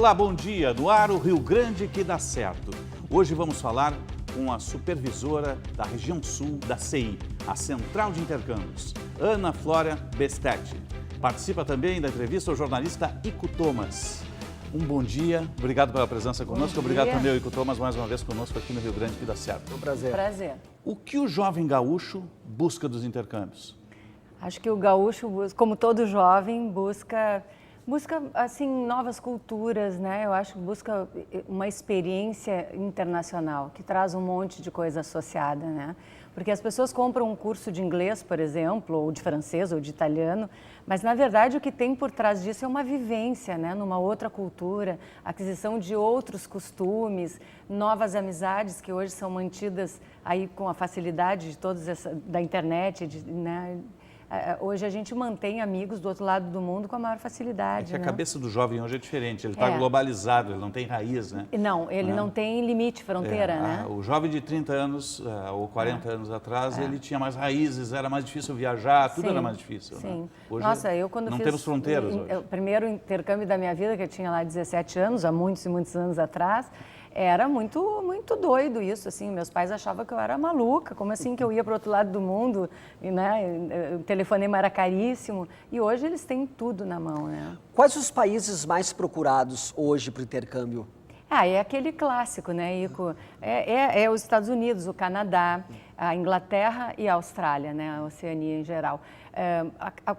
Olá, bom dia. No ar, o Rio Grande que dá certo. Hoje vamos falar com a supervisora da região sul da CI, a Central de Intercâmbios, Ana Flora Bestetti. Participa também da entrevista o jornalista Ico Thomas. Um bom dia, obrigado pela presença conosco, obrigado também ao Ico Thomas mais uma vez conosco aqui no Rio Grande que dá certo. Um prazer. Prazer. O que o jovem gaúcho busca dos intercâmbios? Acho que o gaúcho, como todo jovem, busca assim novas culturas, né? Eu acho que busca uma experiência internacional que traz um monte de coisa associada, né? Porque as pessoas compram um curso de inglês, por exemplo, ou de francês ou de italiano, mas na verdade o que tem por trás disso é uma vivência, né? Numa outra cultura, aquisição de outros costumes, novas amizades que hoje são mantidas aí com a facilidade de todas da internet, né? Hoje a gente mantém amigos do outro lado do mundo com a maior facilidade. É que a né? cabeça do jovem hoje é diferente, ele está globalizado, ele não tem raiz, né? Não, ele não tem limite, fronteira, né? O jovem de 30 anos ou 40 anos atrás, ele tinha mais raízes, era mais difícil viajar, tudo era mais difícil. Sim. Né? Hoje Nossa, eu quando não fiz temos fronteiras hoje. o primeiro intercâmbio da minha vida, que eu tinha lá 17 anos, há muitos e muitos anos atrás, era muito doido isso, assim, meus pais achavam que eu era maluca, como assim que eu ia para o outro lado do mundo, e, né, o telefonema era caríssimo, e hoje eles têm tudo na mão, né? Quais os países mais procurados hoje para o intercâmbio? É aquele clássico, né, Ico? É os Estados Unidos, o Canadá, a Inglaterra e a Austrália, né, a Oceania em geral.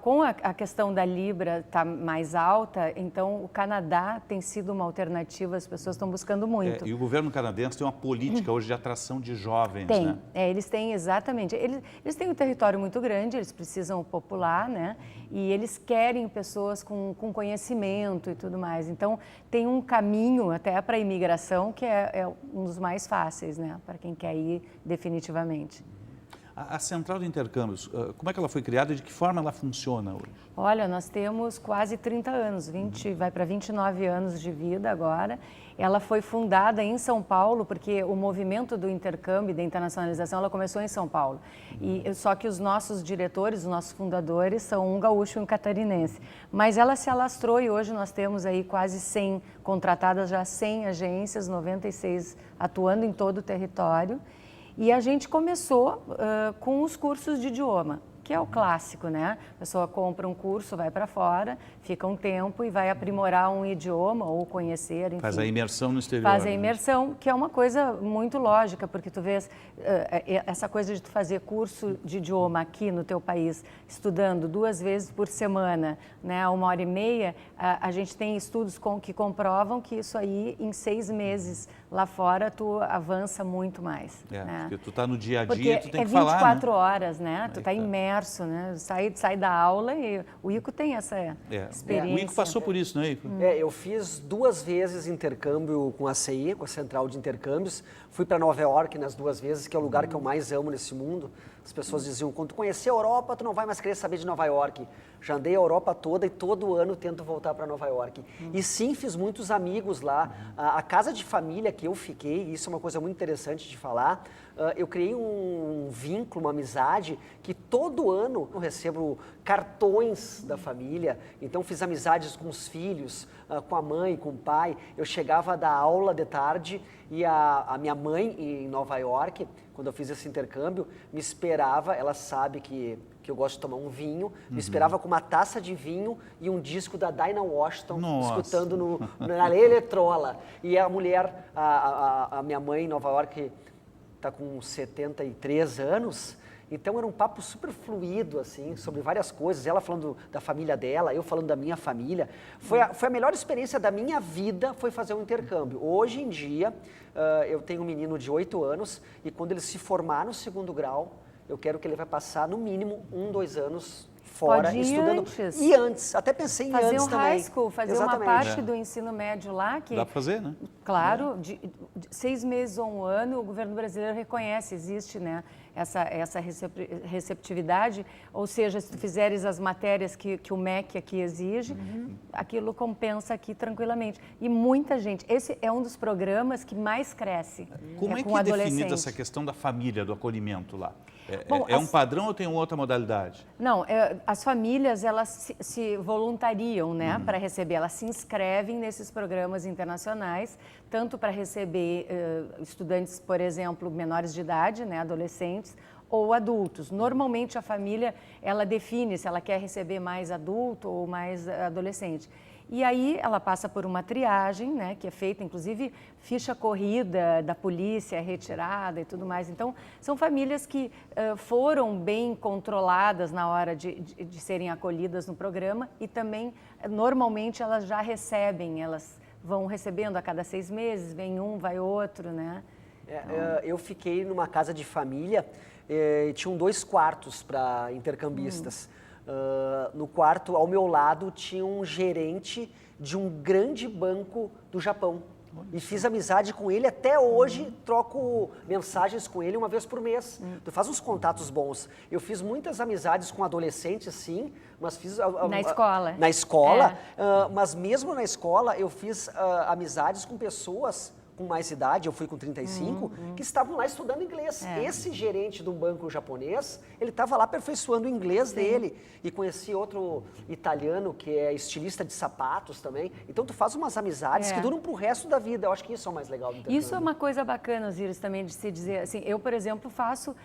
Com a questão da Libra estar mais alta, então o Canadá tem sido uma alternativa, as pessoas estão buscando muito. E o governo canadense tem uma política hoje de atração de jovens, tem, né? Eles têm exatamente, eles têm um território muito grande, eles precisam popular, né? E eles querem pessoas com conhecimento e tudo mais. Então tem um caminho até para a imigração que é um dos mais fáceis, né? Para quem quer ir definitivamente. A Central de Intercâmbios, como é que ela foi criada e de que forma ela funciona hoje? Olha, nós temos quase 30 anos, vai para 29 anos de vida agora. Ela foi fundada em São Paulo, porque o movimento do intercâmbio e da internacionalização, ela começou em São Paulo. Só que os nossos diretores, os nossos fundadores, são um gaúcho e um catarinense. Mas ela se alastrou e hoje nós temos aí quase 100 contratadas, já 100 agências, 96 atuando em todo o território. E a gente começou com os cursos de idioma, que é o clássico, né? A pessoa compra um curso, vai para fora, fica um tempo e vai aprimorar um idioma ou conhecer, enfim. Faz a imersão no exterior. Faz a imersão, que é uma coisa muito lógica, porque tu vês essa coisa de tu fazer curso de idioma aqui no teu país, estudando 2 vezes por semana, né, 1h30, a gente tem estudos que comprovam que isso aí, em 6 meses lá fora, tu avança muito mais. Né? Porque tu tá no dia a dia, porque tu tem que falar, né? 24 horas, né? Tu tá imerso, né? Sai da aula e o Ico tem essa experiência. O Ico passou por isso, não é, Ico? Eu fiz 2 vezes intercâmbio com a CI, com a Central de Intercâmbios. Fui para Nova York nas 2 vezes, que é o lugar que eu mais amo nesse mundo. As pessoas diziam, quando tu conhecer a Europa, tu não vai mais querer saber de Nova York. Já andei a Europa toda e todo ano tento voltar para Nova York. E sim, fiz muitos amigos lá. A casa de família que eu fiquei, isso é uma coisa muito interessante de falar, eu criei um vínculo, uma amizade, que todo ano eu recebo cartões da família. Então fiz amizades com os filhos, com a mãe, com o pai. Eu chegava da aula de tarde e a minha mãe em Nova York, quando eu fiz esse intercâmbio, me esperava, ela sabe que eu gosto de tomar um vinho, me esperava com uma taça de vinho e um disco da Dinah Washington, escutando na Eletrola. E a mulher, a minha mãe em Nova York, está com 73 anos, então era um papo super fluido, assim, sobre várias coisas, ela falando da família dela, eu falando da minha família. Foi a melhor experiência da minha vida, foi fazer um intercâmbio. Hoje em dia, eu tenho um menino de 8 anos e quando ele se formar no 2º grau, eu quero que ele vai passar no mínimo 2 anos fora, pode ir estudando. Antes. E antes, até pensei em fazer antes um também. high school, fazer Exatamente. uma parte do ensino médio lá. Que dá para fazer, né? Claro, de 6 meses ou um ano, o governo brasileiro reconhece, existe, né, essa receptividade, ou seja, se tu fizeres as matérias que o MEC aqui exige, aquilo compensa aqui tranquilamente. E muita gente, esse é um dos programas que mais cresce. Como é com que é adolescente. definida essa questão da família, do acolhimento lá? Bom, É um padrão ou tem outra modalidade? Não, as famílias, elas se voluntariam, né, para receber, elas se inscrevem nesses programas internacionais, tanto para receber estudantes, por exemplo, menores de idade, né, adolescentes, ou adultos. Normalmente a família, ela define se ela quer receber mais adulto ou mais adolescente. E aí ela passa por uma triagem, né, que é feita, inclusive, ficha corrida da polícia, retirada e tudo mais. Então, são famílias que foram bem controladas na hora de serem acolhidas no programa e também, normalmente, elas já recebem, elas vão recebendo a cada 6 meses, vem um, vai outro, né? Eu fiquei numa casa de família e tinham 2 quartos para intercambistas. No quarto, ao meu lado, tinha um gerente de um grande banco do Japão. E fiz amizade com ele, até hoje troco mensagens com ele uma vez por mês. Tu faz uns contatos bons. Eu fiz muitas amizades com adolescentes, sim, mas fiz... Na escola. Na escola, mas mesmo na escola eu fiz amizades com pessoas com mais idade, eu fui com 35, que estavam lá estudando inglês. Esse gerente do banco japonês, ele estava lá aperfeiçoando o inglês dele. E conheci outro italiano que é estilista de sapatos também. Então tu faz umas amizades que duram pro resto da vida. Eu acho que isso é o mais legal do intercâmbio. Isso é uma coisa bacana, Osiris, também de se dizer. Assim, eu, por exemplo, faço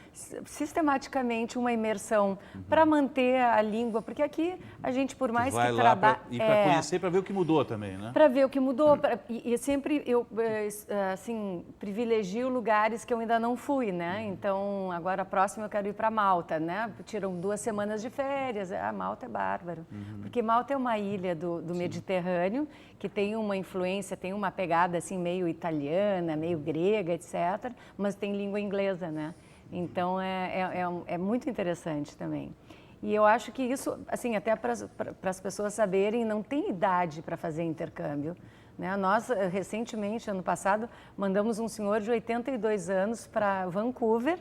sistematicamente uma imersão para manter a língua, porque aqui a gente, por mais que trabalhe... E para conhecer, para ver o que mudou também, né? Para ver o que mudou. E sempre eu... assim, privilegio lugares que eu ainda não fui, né? Então, agora a próxima eu quero ir para Malta, né? Tiram 2 semanas de férias. Malta é bárbaro. Porque Malta é uma ilha do Mediterrâneo que tem uma influência, tem uma pegada assim meio italiana, meio grega, etc. Mas tem língua inglesa, né? Então, é muito interessante também. E eu acho que isso, assim, até para as pessoas saberem, não tem idade para fazer intercâmbio. Nós, recentemente, ano passado, mandamos um senhor de 82 anos para Vancouver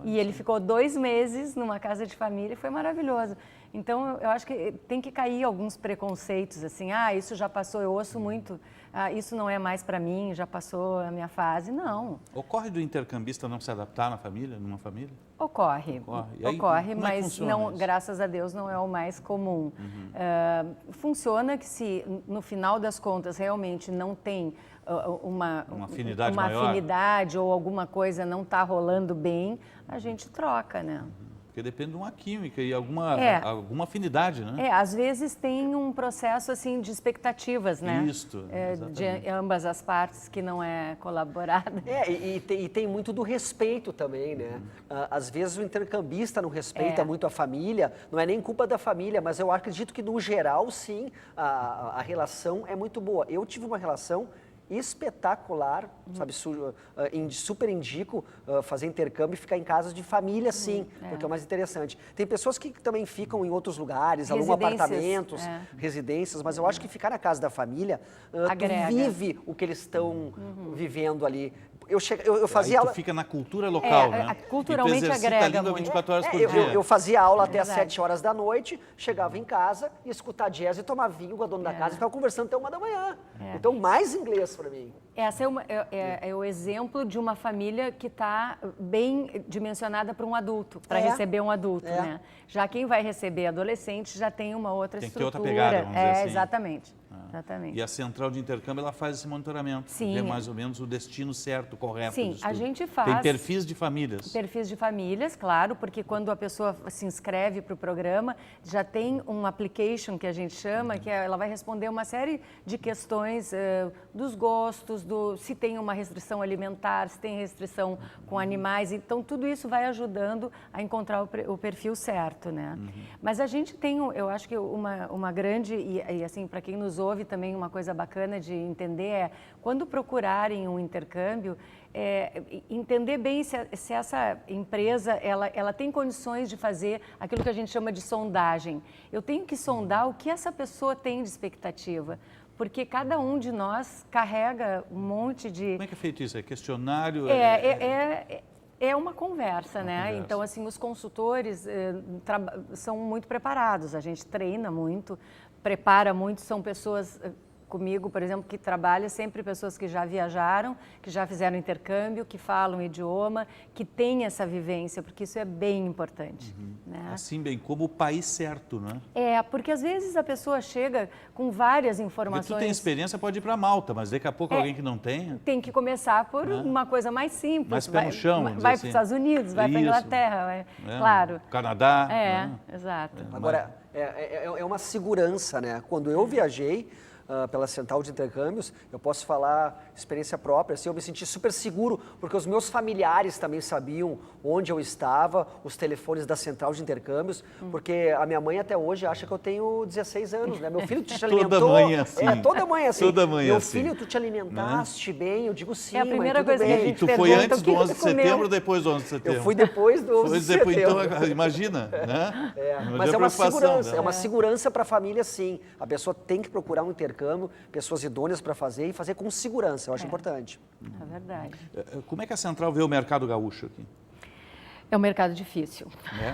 e ele ficou 2 meses numa casa de família e foi maravilhoso. Então, eu acho que tem que cair alguns preconceitos, assim, isso já passou, eu ouço muito, isso não é mais para mim, já passou a minha fase. Não. Ocorre do intercambista não se adaptar numa família? Ocorre, mas não, graças a Deus não é o mais comum. Funciona que se no final das contas realmente não tem uma afinidade ou alguma coisa não está rolando bem, a gente troca, né? Porque depende de uma química e alguma afinidade, né? Às vezes tem um processo assim de expectativas, né? Isso, de ambas as partes que não é colaborada. E tem muito do respeito também, né? Às vezes o intercambista não respeita muito a família, não é nem culpa da família, mas eu acredito que no geral, sim, a relação é muito boa. Eu tive uma relação espetacular, sabe, super indico fazer intercâmbio e ficar em casas de família, sim, porque é o mais interessante. Tem pessoas que também ficam em outros lugares, alugam apartamentos, residências, mas eu acho que ficar na casa da família, tu vive o que eles estão vivendo ali. Eu fazia aula... tu fica na cultura local, né? Culturalmente e tu agrega a língua 24 horas por dia. Eu fazia aula até às 7 horas da noite, chegava em casa, ia escutar jazz e tomar vinho com a dona da casa e ficava conversando até 1 da manhã. Então, mais inglês para mim. Essa é o exemplo de uma família que está bem dimensionada para um adulto, para receber um adulto, né? Já quem vai receber adolescente já tem uma outra estrutura. Tem que ter outra pegada, vamos dizer assim. Exatamente. Exatamente. E a central de intercâmbio, ela faz esse monitoramento, vê mais ou menos o destino certo, correto. Sim, a gente faz. Tem perfis de famílias. Perfis de famílias, claro, porque quando a pessoa se inscreve para o programa, já tem um application que a gente chama, que ela vai responder uma série de questões dos gostos, se tem uma restrição alimentar, se tem restrição com animais. Então, tudo isso vai ajudando a encontrar o perfil certo, né? Mas a gente tem, eu acho que uma grande, e assim, para quem nos ouve também, uma coisa bacana de entender é, quando procurarem um intercâmbio, entender bem se essa empresa ela tem condições de fazer aquilo que a gente chama de sondagem. Eu tenho que sondar o que essa pessoa tem de expectativa. porque cada um de nós carrega um monte de... Como é que é feito isso? É questionário? É uma conversa, né? conversa. Então, assim, os consultores são muito preparados, a gente treina muito, prepara muito, são pessoas... Comigo, por exemplo, que trabalha sempre pessoas que já viajaram, que já fizeram intercâmbio, que falam idioma, que têm essa vivência, porque isso é bem importante. Né? Assim bem como o país certo, né? Porque às vezes a pessoa chega com várias informações. Porque tu tem experiência, pode ir para Malta, mas daqui a pouco alguém que não tenha... Tem que começar por uma coisa mais simples. Mais pé no chão, vamos dizer vai assim. para os Estados Unidos, vai para a Isso. Inglaterra, claro. Canadá. né? Exato. Agora, é uma segurança, né? Quando eu viajei pela Central de Intercâmbios, eu posso falar experiência própria, assim, eu me senti super seguro, porque os meus familiares também sabiam onde eu estava, os telefones da Central de Intercâmbios, porque a minha mãe até hoje acha que eu tenho 16 anos, né? Meu filho, tu te alimentou... Toda mãe assim. Toda mãe assim. Toda mãe Meu assim. filho, tu te alimentaste bem? Eu digo sim, É a primeira mãe, tudo coisa que bem. a E gente tu foi pergunta, antes o do que 11 de tu comeu? setembro ou depois do 11 de setembro? Eu fui depois do 11 de Depois, setembro. então, imagina, né? Mas é uma preocupação, segurança, né? é uma segurança para a família, sim. A pessoa tem que procurar um intercâmbio, pessoas idôneas para fazer e fazer com segurança, eu acho importante. É verdade. Como é que a Central vê o mercado gaúcho aqui? É um mercado difícil.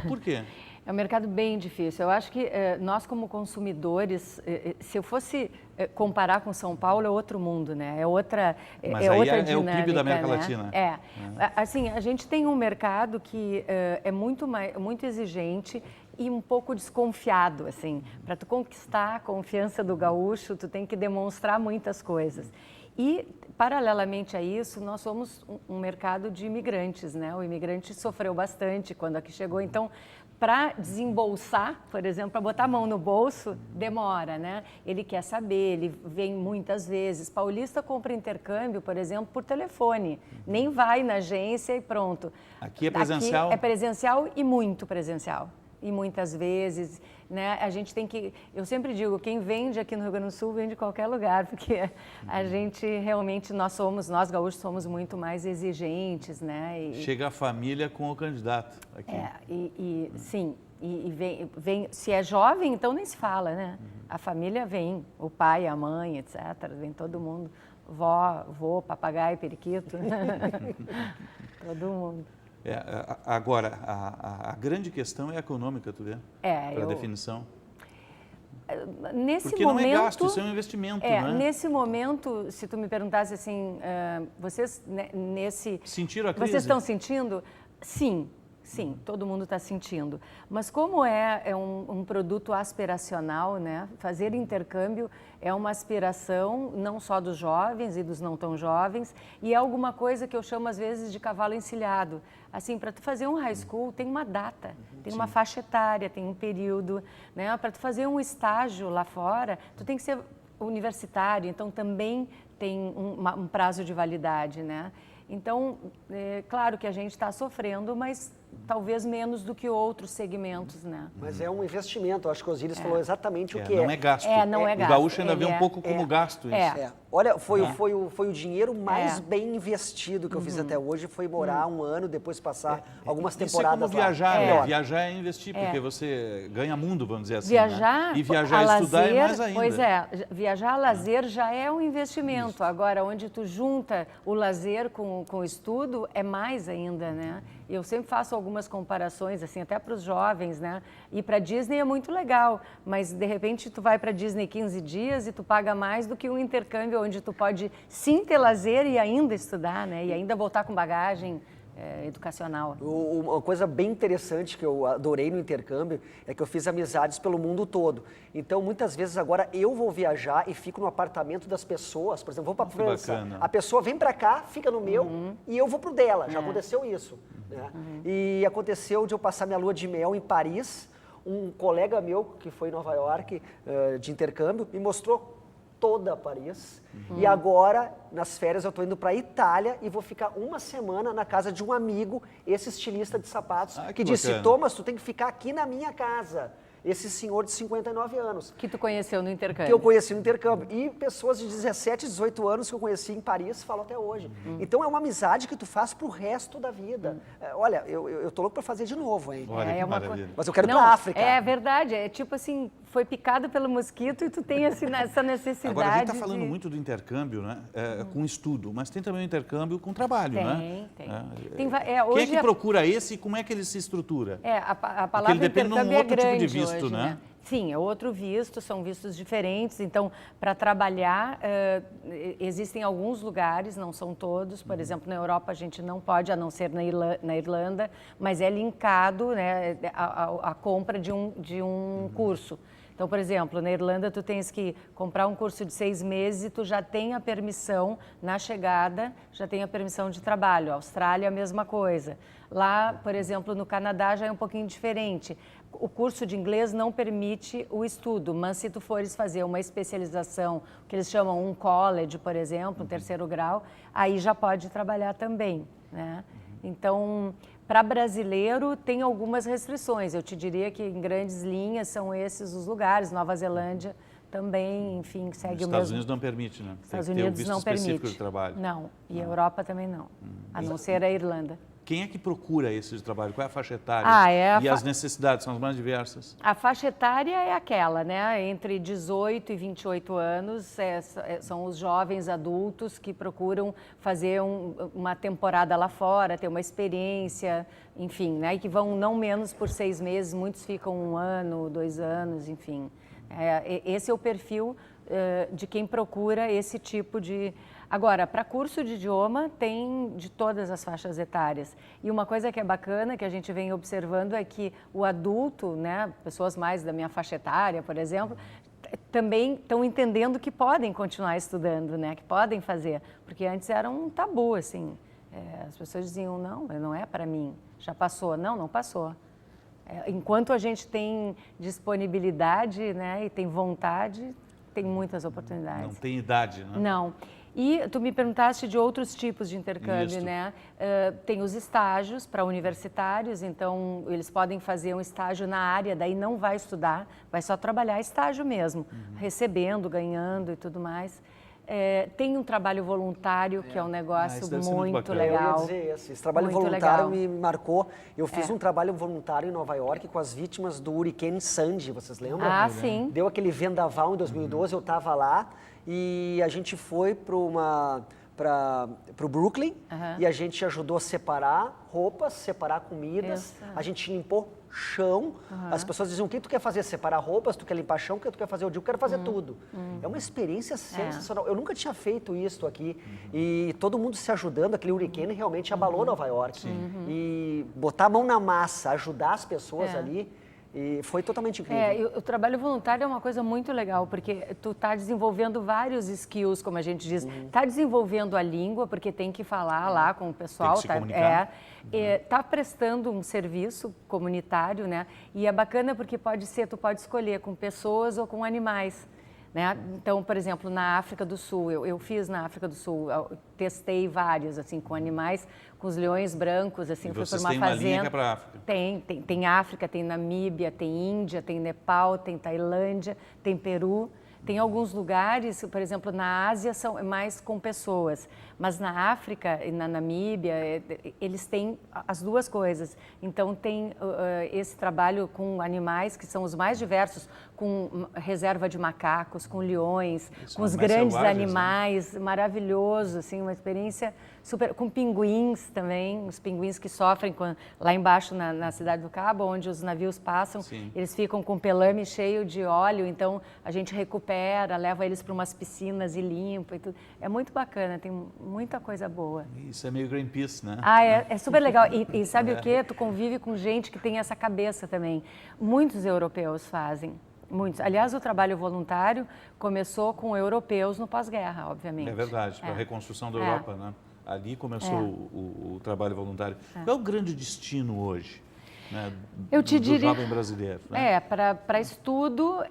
Por quê? É um mercado bem difícil. Eu acho que nós, como consumidores, se eu fosse comparar com São Paulo, é outro mundo, né? É outra, Mas é aí outra é dinâmica, o PIB da América né? Latina. Assim, a gente tem um mercado que é muito exigente e um pouco desconfiado, assim. Para tu conquistar a confiança do gaúcho, tu tem que demonstrar muitas coisas. E, paralelamente a isso, nós somos um mercado de imigrantes, né? O imigrante sofreu bastante quando aqui chegou, então, para desembolsar, por exemplo, para botar a mão no bolso, demora, né? Ele quer saber, ele vem muitas vezes. Paulista compra intercâmbio, por exemplo, por telefone, nem vai na agência e pronto. Aqui é presencial? Aqui é presencial e muito presencial. E muitas vezes, né, a gente tem que... Eu sempre digo, quem vende aqui no Rio Grande do Sul vende em qualquer lugar, porque a gente realmente, nós gaúchos somos muito mais exigentes, né? Chega a família com o candidato aqui. Sim, e vem, se é jovem, então nem se fala, né? A família vem, o pai, a mãe, etc., vem todo mundo, vó, vô, papagaio, periquito, todo mundo. Agora, a grande questão é econômica, tu vê? Para a definição. Nesse Porque momento, não é gasto, isso é um investimento, né? Nesse momento, se tu me perguntasse assim, vocês Sentiram a crise? Vocês estão sentindo? Sim. Sim, todo mundo está sentindo. Mas como é um produto aspiracional, né? Fazer intercâmbio é uma aspiração não só dos jovens e dos não tão jovens, e é alguma coisa que eu chamo às vezes de cavalo encilhado. Assim, para tu fazer um high school tem uma data, tem uma faixa etária, tem um período, né? Para tu fazer um estágio lá fora, tu tem que ser universitário, então também tem um prazo de validade, né? Então, é claro que a gente está sofrendo, mas talvez menos do que outros segmentos, né? Mas é um investimento, eu acho que o Osíris falou exatamente o que não é gasto. Não é gasto. O gaúcho ainda vê um pouco como gasto isso. Olha, foi o dinheiro mais bem investido que eu fiz até hoje, foi morar um ano, depois passar algumas temporadas isso é como viajar, lá. né? Viajar é investir, porque você ganha mundo, vamos dizer assim. Viajar, né? E viajar e estudar lazer, é mais ainda. Pois é, viajar a lazer já é um investimento. Isso. Agora, onde tu junta o lazer com o estudo, é mais ainda, né? Eu sempre faço algumas comparações, assim, até para os jovens, né? Ir para Disney é muito legal, mas de repente tu vai para Disney 15 dias e tu paga mais do que um intercâmbio onde tu pode sim ter lazer e ainda estudar, né? E ainda voltar com bagagem educacional. Uma coisa bem interessante que eu adorei no intercâmbio é que eu fiz amizades pelo mundo todo. Então, muitas vezes agora eu vou viajar e fico no apartamento das pessoas. Por exemplo, vou para a França. Bacana. A pessoa vem para cá, fica no meu e eu vou pro dela. Já aconteceu isso. Né? E aconteceu de eu passar minha lua de mel em Paris. Um colega meu que foi em Nova York de intercâmbio me mostrou toda Paris. E agora, nas férias, eu estou indo para a Itália e vou ficar uma semana na casa de um amigo, esse estilista de sapatos, que disse, bacana. Thomas, tu tem que ficar aqui na minha casa. Esse senhor de 59 anos. Que tu conheceu no intercâmbio. Que eu conheci no intercâmbio. E pessoas de 17, 18 anos que eu conheci em Paris falam até hoje. Então, é uma amizade que tu faz pro resto da vida. Olha, eu tô louco para fazer de novo, hein? Olha, que maravilha. Mas eu quero ir para a África. É verdade, é tipo assim, foi picado pelo mosquito e tu tem essa necessidade. Agora, a gente está falando muito do intercâmbio, né, com estudo, mas tem também o intercâmbio com trabalho, né? Tem. Quem é que procura esse e como é que ele se estrutura? A palavra ele depende de um intercâmbio outro é grande tipo de visto, hoje, né? Sim, é outro visto, são vistos diferentes. Então, para trabalhar, existem alguns lugares, não são todos. Por exemplo, na Europa a gente não pode, a não ser na Irlanda, mas é linkado, né, a compra de um curso. Então, por exemplo, na Irlanda tu tens que comprar um curso de 6 meses e tu já tem a permissão, na chegada, já tem a permissão de trabalho. A Austrália, a mesma coisa. Lá, por exemplo, no Canadá já é um pouquinho diferente. O curso de inglês não permite o estudo, mas se tu fores fazer uma especialização, que eles chamam um college, por exemplo, um 3º grau, aí já pode trabalhar também, né? Então, para brasileiro, tem algumas restrições. Eu te diria que, em grandes linhas, são esses os lugares. Nova Zelândia também, enfim, segue o mesmo. Estados Unidos não permite, né? Estados Tem que ter Unidos visto não específico permite. de trabalho. Não, e a Europa também não, a não ser a Irlanda. Quem é que procura esse de trabalho? Qual é a faixa etária? E as necessidades são as mais diversas? A faixa etária é aquela, né? Entre 18 e 28 anos, são os jovens adultos que procuram fazer uma temporada lá fora, ter uma experiência, enfim, né? E que vão não menos por 6 meses, muitos ficam 1 ano, 2 anos, enfim. Esse é o perfil de quem procura esse tipo de... Agora, para curso de idioma, tem de todas as faixas etárias. E uma coisa que é bacana, que a gente vem observando, é que o adulto, né, pessoas mais da minha faixa etária, por exemplo, também estão entendendo que podem continuar estudando, né, que podem fazer. Porque antes era um tabu, assim. As pessoas diziam, não é para mim, já passou. Não passou. Enquanto a gente tem disponibilidade, né, e tem vontade, tem muitas oportunidades. Não tem idade, né? Não. E tu me perguntaste de outros tipos de intercâmbio, né? Tem os estágios para universitários, então eles podem fazer um estágio na área, daí não vai estudar, vai só trabalhar estágio mesmo, recebendo, ganhando e tudo mais. Tem um trabalho voluntário, que é um negócio muito legal. Eu ia dizer esse trabalho voluntário me marcou. Eu fiz um trabalho voluntário em Nova York com as vítimas do Hurricane Sandy, vocês lembram? Ah, sim. Deu aquele vendaval em 2012, eu estava lá e a gente foi para o Brooklyn e a gente ajudou a separar roupas, separar comidas, a gente limpou chão. As pessoas diziam, o que tu quer fazer? Separar roupas, tu quer limpar chão, o que tu quer fazer? Eu digo, quero fazer tudo. É uma experiência sensacional. Eu nunca tinha feito isso aqui. E todo mundo se ajudando, aquele hurricane realmente abalou Nova York. E botar a mão na massa, ajudar as pessoas ali, e foi totalmente incrível. O trabalho voluntário é uma coisa muito legal, porque tu está desenvolvendo vários skills, como a gente diz. Está desenvolvendo a língua, porque tem que falar lá com o pessoal. Tem que se comunicar. Está prestando um serviço comunitário, né? E é bacana porque tu pode escolher com pessoas ou com animais. Né? Então, por exemplo, na África do Sul, eu fiz na África do Sul, testei vários, assim, com animais, com os leões brancos, assim, fui por uma fazenda. Uma linha que é para a África? Tem África, tem Namíbia, tem Índia, tem Nepal, tem Tailândia, tem Peru. Tem alguns lugares, por exemplo, na Ásia são mais com pessoas, mas na África e na Namíbia, eles têm as duas coisas. Então tem esse trabalho com animais, que são os mais diversos, com reserva de macacos, com leões, com os grandes animais, né? Maravilhoso, assim, uma experiência super... Com pinguins também, os pinguins que sofrem lá embaixo na Cidade do Cabo, onde os navios passam, eles ficam com o pelame cheio de óleo, então a gente recupera, leva eles para umas piscinas e limpa e tudo. É muito bacana, tem muita coisa boa. Isso é meio Greenpeace, né? É super legal. E sabe o quê? Tu convive com gente que tem essa cabeça também. Muitos europeus fazem. Muitos. Aliás, o trabalho voluntário começou com europeus no pós-guerra, obviamente. É verdade, para a reconstrução da Europa, né? Ali começou o trabalho voluntário. Qual é o grande destino hoje, né, do jovem brasileiro? Né? Para estudo,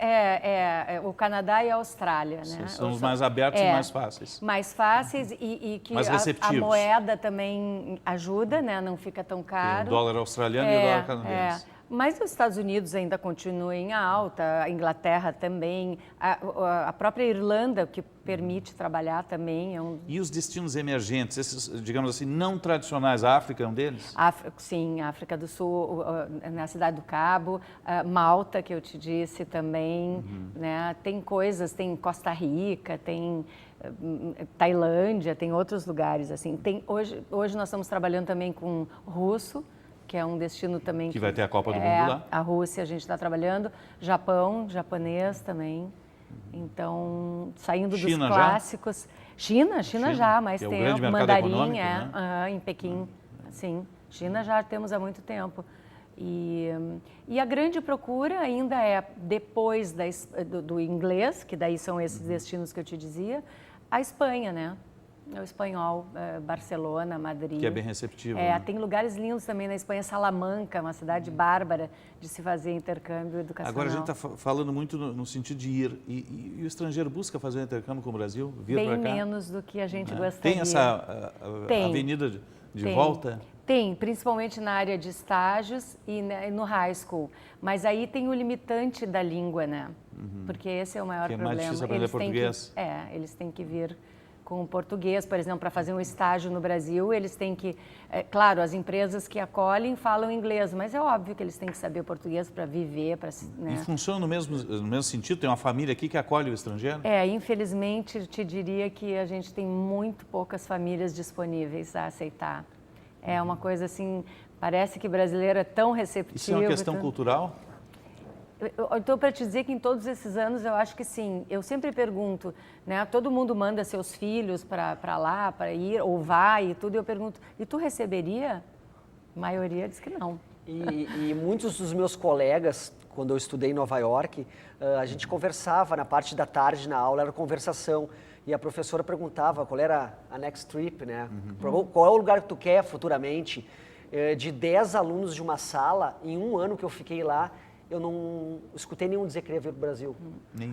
o Canadá e a Austrália. Né? São os mais abertos e mais fáceis. Mais fáceis e que mais receptivos. A moeda também ajuda, né? Não fica tão caro. O dólar australiano e o dólar canadense. Mas os Estados Unidos ainda continuam em alta, a Inglaterra também, a própria Irlanda, que permite trabalhar também. E os destinos emergentes, esses, digamos assim, não tradicionais, a África é um deles? Sim, África do Sul, na Cidade do Cabo, Malta, que eu te disse também, né? Tem coisas, tem Costa Rica, tem Tailândia, tem outros lugares, assim. Hoje nós estamos trabalhando também com russo, que é um destino também que vai ter a Copa do Mundo lá. A Rússia a gente está trabalhando, Japão, japonês também. Então, saindo China dos clássicos. China já há mais que é o tempo. grande mercado Mandarim, econômico, né? Em Pequim. Sim, China já temos há muito tempo. E a grande procura ainda é, depois do inglês, que daí são esses destinos que eu te dizia, a Espanha, né? O espanhol, Barcelona, Madrid. Que é bem receptivo. Né? Tem lugares lindos também na Espanha, Salamanca, uma cidade bárbara de se fazer intercâmbio educacional. Agora a gente está falando muito no sentido de ir. E o estrangeiro busca fazer um intercâmbio com o Brasil? Vir para cá? Bem menos do que a gente gostaria. Tem essa avenida de volta? Tem, principalmente na área de estágios e no high school. Mas aí tem o limitante da língua, né? Porque esse é o maior problema. É mais difícil aprender português. Eles têm que vir com o português, por exemplo, para fazer um estágio no Brasil, eles têm que... claro, as empresas que acolhem falam inglês, mas é óbvio que eles têm que saber português para viver, para... Né? E funciona no mesmo sentido? Tem uma família aqui que acolhe o estrangeiro? Infelizmente, te diria que a gente tem muito poucas famílias disponíveis a aceitar. É uma coisa assim, parece que brasileiro é tão receptivo. Isso é uma questão cultural? Estou para te dizer que em todos esses anos eu acho que sim. Eu sempre pergunto, né? Todo mundo manda seus filhos para lá, para ir, ou vai e tudo. E eu pergunto, e tu receberia? A maioria diz que não. E muitos dos meus colegas, quando eu estudei em Nova York, a gente conversava na parte da tarde na aula, era conversação. E a professora perguntava qual era a next trip, né? Qual é o lugar que tu quer futuramente? De 10 alunos de uma sala, em um ano que eu fiquei lá, eu não escutei nenhum dizer que queria vir para o Brasil.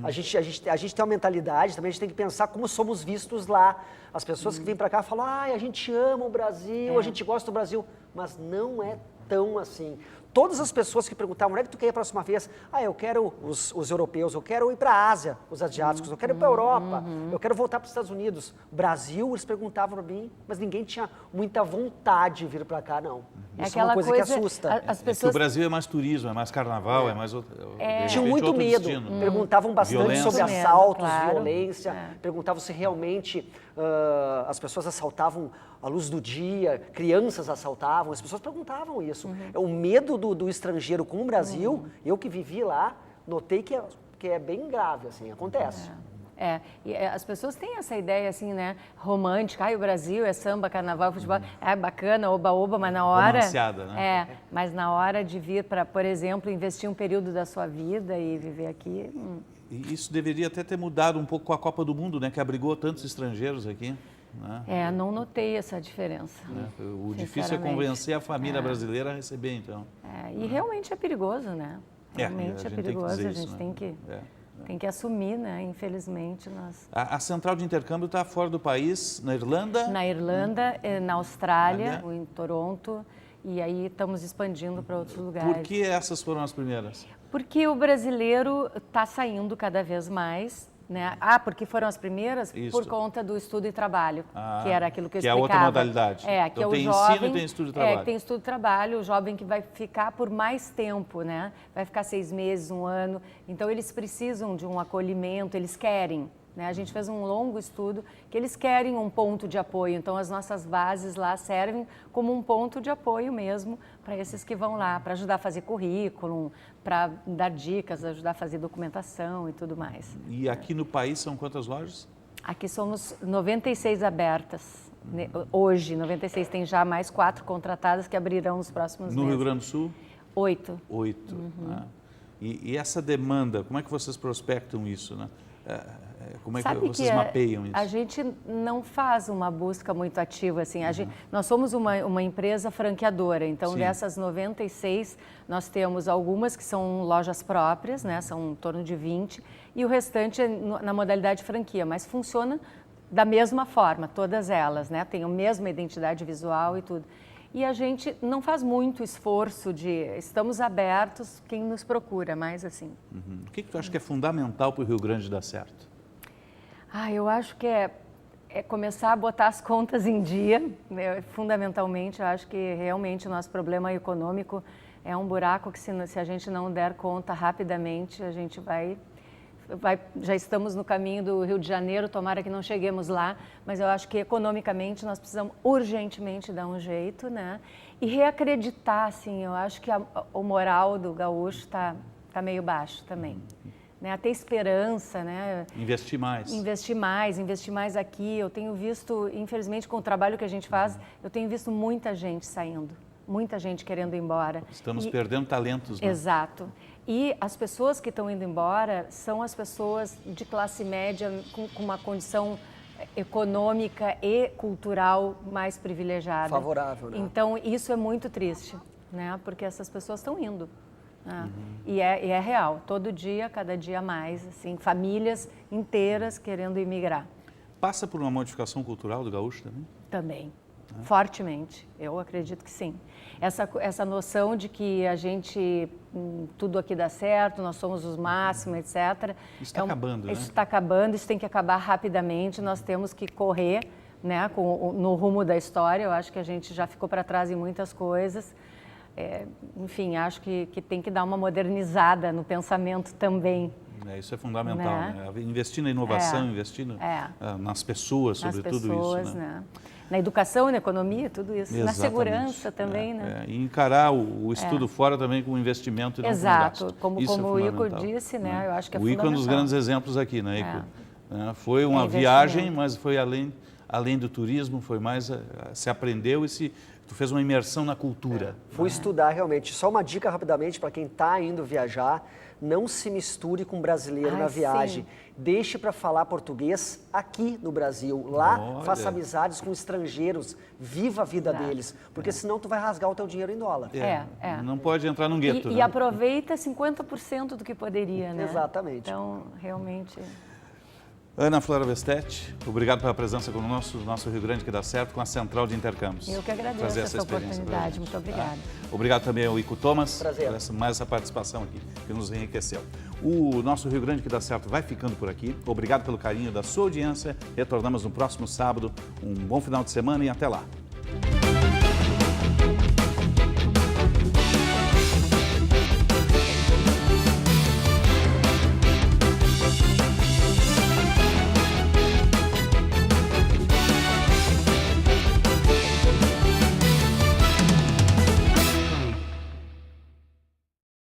A gente tem uma mentalidade, também a gente tem que pensar como somos vistos lá. As pessoas que vêm para cá falam, a gente ama o Brasil, a gente gosta do Brasil, mas não é tão assim. Todas as pessoas que perguntavam, onde é que tu quer ir a próxima vez? Eu quero os europeus, eu quero ir para a Ásia, os asiáticos, eu quero ir para a Europa, eu quero voltar para os Estados Unidos. Brasil, eles perguntavam para mim, mas ninguém tinha muita vontade de vir para cá, não. Isso é uma coisa que assusta. As pessoas... o Brasil é mais turismo, é mais carnaval, é mais outro... Tinham muito medo, perguntavam bastante violência. sobre assaltos, Claro. violência, perguntavam se realmente as pessoas assaltavam à luz do dia, crianças assaltavam, as pessoas perguntavam isso. O medo do estrangeiro com o Brasil, eu que vivi lá, notei que é bem grave, assim, acontece. E as pessoas têm essa ideia assim, né, romântica, o Brasil é samba, carnaval, futebol, é bacana, oba-oba, mas na hora... Romanceada, né? Mas na hora de vir para, por exemplo, investir um período da sua vida e viver aqui... E isso deveria até ter mudado um pouco com a Copa do Mundo, né, que abrigou tantos estrangeiros aqui. Né? Não notei essa diferença. O difícil é convencer a família brasileira a receber, então. E realmente é perigoso, né? Realmente a é gente perigoso, tem que dizer a gente isso, né? tem que assumir, né? Infelizmente, nós... A central de intercâmbio está fora do país, na Irlanda? Na Irlanda, na Austrália, em Toronto, e aí estamos expandindo para outros lugares. Por que essas foram as primeiras? Porque o brasileiro está saindo cada vez mais, né? Porque foram as primeiras? Isso. Por conta do estudo e trabalho, que era aquilo que eu que é explicava. outra modalidade. Que Então é o tem jovem, ensino e tem estudo e trabalho. Que tem estudo e trabalho, o jovem que vai ficar por mais tempo, né? Vai ficar 6 meses, 1 ano. Então, eles precisam de um acolhimento, eles querem. Né? A gente fez um longo estudo que eles querem um ponto de apoio, então as nossas bases lá servem como um ponto de apoio mesmo para esses que vão lá, para ajudar a fazer currículo, para dar dicas, ajudar a fazer documentação e tudo mais. E aqui no país são quantas lojas? Aqui somos 96 abertas. Hoje, 96, tem já mais 4 contratadas que abrirão nos próximos meses. No Rio Grande do Sul? 8. 8. Né? E essa demanda, como é que vocês prospectam isso, né? Como é que vocês mapeiam isso? A gente não faz uma busca muito ativa, assim. Nós somos uma empresa franqueadora, então dessas 96, nós temos algumas que são lojas próprias, né? São em torno de 20, e o restante é na modalidade franquia, mas funciona da mesma forma, todas elas, né? Tem a mesma identidade visual e tudo. E a gente não faz muito esforço de... Estamos abertos, quem nos procura, mais assim. O que tu acha que é fundamental para o Rio Grande dar certo? Eu acho que é começar a botar as contas em dia, né? Fundamentalmente. Eu acho que realmente o nosso problema econômico é um buraco que se a gente não der conta rapidamente, a gente já estamos no caminho do Rio de Janeiro, tomara que não cheguemos lá, mas eu acho que economicamente nós precisamos urgentemente dar um jeito, né? E reacreditar, assim, eu acho que o moral do gaúcho está meio baixo também. Né? Ter esperança, né? Investir mais. Investir mais aqui. Eu tenho visto, infelizmente, com o trabalho que a gente faz, eu tenho visto muita gente saindo, muita gente querendo ir embora. Estamos perdendo talentos, né? Exato. E as pessoas que estão indo embora são as pessoas de classe média com uma condição econômica e cultural mais privilegiada. Favorável, né? Então, isso é muito triste, né? Porque essas pessoas estão indo. Né? E é real, todo dia, cada dia mais, assim, famílias inteiras querendo imigrar. Passa por uma modificação cultural do gaúcho também? Também. Fortemente, eu acredito que sim. Essa noção de que a gente, tudo aqui dá certo, nós somos os máximos, etc. Isso está acabando, né? Isso está acabando, isso tem que acabar rapidamente, nós temos que correr, né, no rumo da história. Eu acho que a gente já ficou para trás em muitas coisas. Enfim, acho que tem que dar uma modernizada no pensamento também. Isso é fundamental, né? Investir na inovação, investir nas pessoas, sobretudo isso. Né? Na educação, na economia, tudo isso. Exatamente. Na segurança também, né? E encarar o estudo fora também com investimento e não Exato, com gasto. como o Ico disse, né? Eu acho que é fundamental. O Ico é um dos grandes exemplos aqui, né, Ico? Foi uma viagem, mas foi além do turismo, foi mais, se aprendeu e tu fez uma imersão na cultura. Fui estudar realmente. Só uma dica rapidamente para quem está indo viajar, não se misture com brasileiro na viagem. Sim. Deixe para falar português aqui no Brasil. Lá, faça amizades com estrangeiros, viva a vida deles, porque senão tu vai rasgar o teu dinheiro em dólar. Não pode entrar num gueto. E aproveita 50% do que poderia, né? Exatamente. Então, realmente... Ana Flora Bestetti, obrigado pela presença com o nosso Rio Grande que dá certo, com a Central de Intercâmbios. Eu que agradeço essa oportunidade, muito obrigada. Obrigado também ao Ico Thomas Prazer. por mais essa participação aqui, que nos enriqueceu. O nosso Rio Grande que dá certo vai ficando por aqui. Obrigado pelo carinho da sua audiência. Retornamos no próximo sábado. Um bom final de semana e até lá.